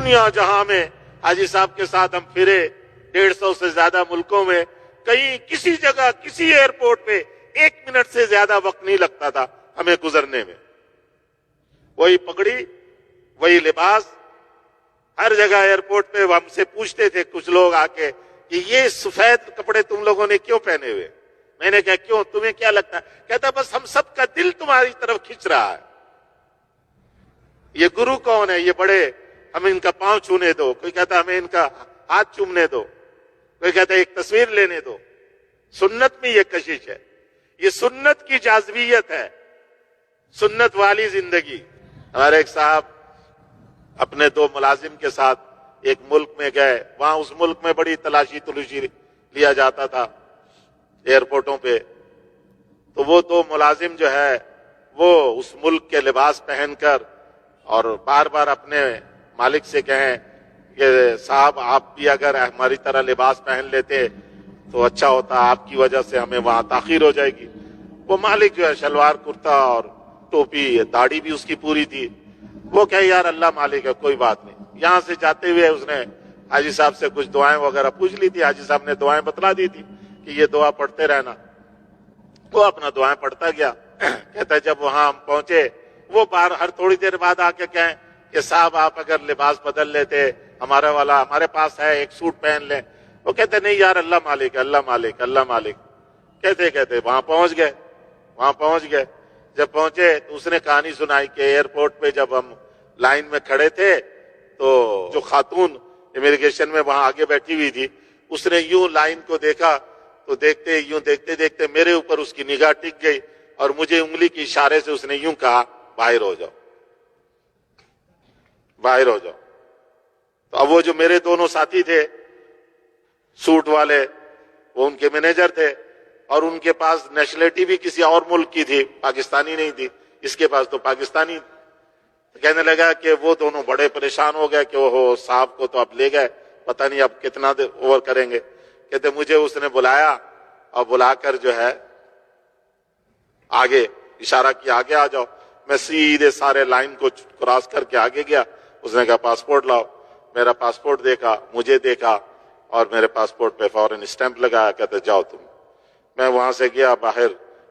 دنیا جہاں میں حاجی صاحب کے ساتھ ہم پھرے 150 سے زیادہ ملکوں میں، کہیں کسی جگہ کسی ایئرپورٹ پہ 1 منٹ سے زیادہ وقت نہیں لگتا تھا ہمیں گزرنے میں. وہی پگڑی، وہی لباس، ہر جگہ ایئرپورٹ پہ ہم سے پوچھتے تھے کچھ لوگ آ کے کہ یہ سفید کپڑے تم لوگوں نے کیوں پہنے ہوئے؟ میں نے کہا کیوں، تمہیں کیا لگتا ہے؟ کہتا بس ہم سب کا دل تمہاری طرف کھنچ رہا ہے. یہ گرو کون ہے؟ یہ بڑے، ہمیں ان کا پاؤں چھونے دو. کوئی کہتا ہمیں ان کا ہاتھ چومنے دو، کوئی کہتا ایک تصویر لینے دو. سنت میں یہ کشش ہے، یہ سنت کی جاذبیت ہے، سنت والی زندگی. ہمارے ایک صاحب اپنے 2 ملازم کے ساتھ ایک ملک میں گئے، وہاں اس ملک میں بڑی تلاشی لیا جاتا تھا ایئرپورٹوں پہ. تو وہ 2 ملازم جو ہے وہ اس ملک کے لباس پہن کر اور بار بار اپنے مالک سے کہیں کہ صاحب آپ بھی اگر ہماری طرح لباس پہن لیتے تو اچھا ہوتا، آپ کی وجہ سے ہمیں وہاں تاخیر ہو جائے گی. وہ مالک جو ہے شلوار کرتا اور ٹوپی، داڑھی بھی اس کی پوری تھی. وہ کہے یار اللہ مالک ہے، کوئی بات نہیں. یہاں سے جاتے ہوئے اس نے حاجی صاحب سے کچھ دعائیں وغیرہ پوچھ لی تھی. حاجی صاحب نے دعائیں بتلا دی تھی کہ یہ دعا پڑھتے رہنا. وہ اپنا دعائیں پڑھتا گیا. کہتا ہے جب وہاں ہم پہنچے، وہ ہر تھوڑی دیر بعد آ کے کہیں کہ صاحب آپ اگر لباس بدل لیتے، ہمارا والا ہمارے پاس ہے، ایک سوٹ پہن لیں. وہ کہتے نہیں یار اللہ مالک ہے، اللہ مالک، اللہ مالک. کہتے وہاں پہنچ گئے. جب پہنچے تو اس نے کہانی سنائی کہ ایئرپورٹ پہ جب ہم لائن میں کھڑے تھے تو جو خاتون امیگریشن میں وہاں آگے بیٹھی ہوئی تھی، اس نے یوں لائن کو دیکھا تو دیکھتے میرے اوپر اس کی نگاہ ٹک گئی اور مجھے انگلی کی اشارے سے اس نے یوں کہا باہر ہو جاؤ، باہر ہو جاؤ. تو اب وہ جو میرے دونوں ساتھی تھے سوٹ والے، وہ ان کے مینیجر تھے اور ان کے پاس نیشنلٹی بھی کسی اور ملک کی تھی، پاکستانی نہیں تھی. اس کے پاس تو پاکستانی. کہنے لگا کہ وہ دونوں بڑے پریشان ہو گئے کہ وہ صاحب کو تو اب لے گئے، پتہ نہیں اب کتنا اوور کریں گے. کہتے مجھے اس نے بلایا اور بلا کر جو ہے آگے اشارہ کیا آگے آ جاؤ. میں سیدھے سارے لائن کو کراس کر کے آگے گیا. اس نے کہا پاسپورٹ لاؤ. میرا پاسپورٹ دیکھا، مجھے دیکھا اور میرے پاسپورٹ پہ فوراً اسٹیمپ لگایا. کہتے جاؤ تم. میں وہاں سے گیا باہر،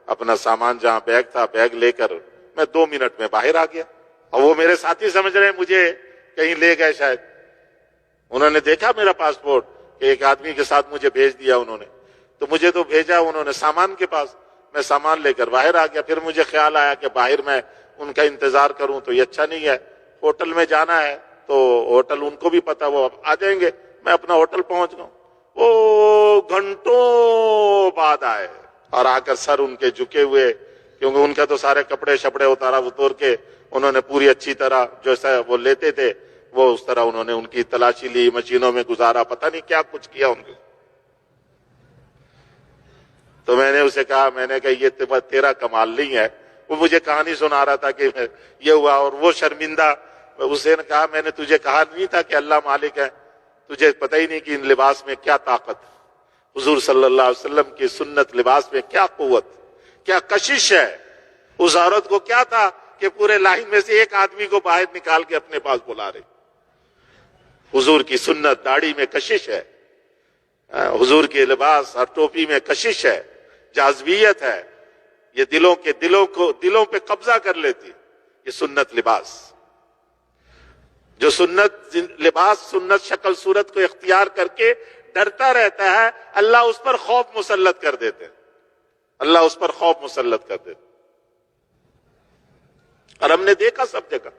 اپنا سامان جہاں بیگ تھا بیگ لے کر میں 2 منٹ میں باہر آ گیا. اور وہ میرے ساتھی سمجھ رہے ہیں مجھے کہیں لے گئے شاید. انہوں نے دیکھا میرا پاسپورٹ کہ ایک آدمی کے ساتھ مجھے بھیج دیا انہوں نے، تو مجھے تو بھیجا انہوں نے سامان کے پاس. میں سامان لے کر باہر آ گیا. پھر مجھے خیال آیا کہ باہر میں ان کا انتظار کروں تو یہ اچھا نہیں ہے. ہوٹل میں جانا ہے تو ہوٹل ان کو بھی پتا، وہ آ جائیں گے. میں اپنا ہوٹل پہنچ گا. وہ گھنٹوں بعد آئے اور آ کر سر ان کے جھکے ہوئے، کیونکہ ان کا تو سارے کپڑے شپڑے اتور کے انہوں نے پوری اچھی طرح جیسا وہ لیتے تھے وہ اس طرح انہوں نے ان کی تلاشی لی، مشینوں میں گزارا، پتہ نہیں کیا کچھ کیا ان کو. تو میں نے اسے کہا، میں نے کہا یہ تیرا کمال نہیں ہے. وہ مجھے کہانی سنا رہا تھا کہ یہ ہوا اور وہ شرمندہ. اسے نے کہا میں نے تجھے کہا نہیں تھا کہ اللہ مالک ہے؟ تجھے پتہ ہی نہیں کہ ان لباس میں کیا طاقت، حضور صلی اللہ علیہ وسلم کی سنت لباس میں کیا قوت، کیا کشش ہے. اس عورت کو کیا تھا کہ پورے لائن میں سے ایک آدمی کو باہر نکال کے اپنے پاس بلا رہے. حضور کی سنت داڑھی میں کشش ہے، حضور کے لباس اور ٹوپی میں کشش ہے، جاذبیت ہے. یہ دلوں پہ قبضہ کر لیتی یہ سنت لباس. جو سنت لباس سنت شکل صورت کو اختیار کر کے ڈرتا رہتا ہے، اللہ اس پر خوف مسلط کر دیتے، اللہ اس پر خوف مسلط کر دیتے. اور ہم نے دیکھا سب جگہ.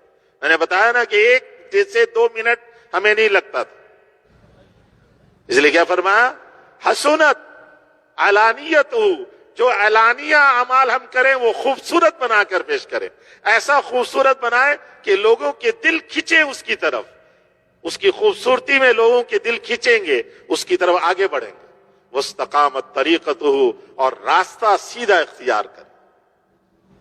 میں نے بتایا نا کہ ایک جیسے 2 منٹ ہمیں نہیں لگتا تھا. اس لیے کیا فرمایا؟ حسنت علانیت، جو اعلانیہ اعمال ہم کریں وہ خوبصورت بنا کر پیش کریں. ایسا خوبصورت بنائے کہ لوگوں کے دل کھنچے اس کی طرف، اس کی خوبصورتی میں لوگوں کے دل کھنچیں گے، اس کی طرف آگے بڑھیں گے. واستقامت طریقتہ، اور راستہ سیدھا اختیار کریں.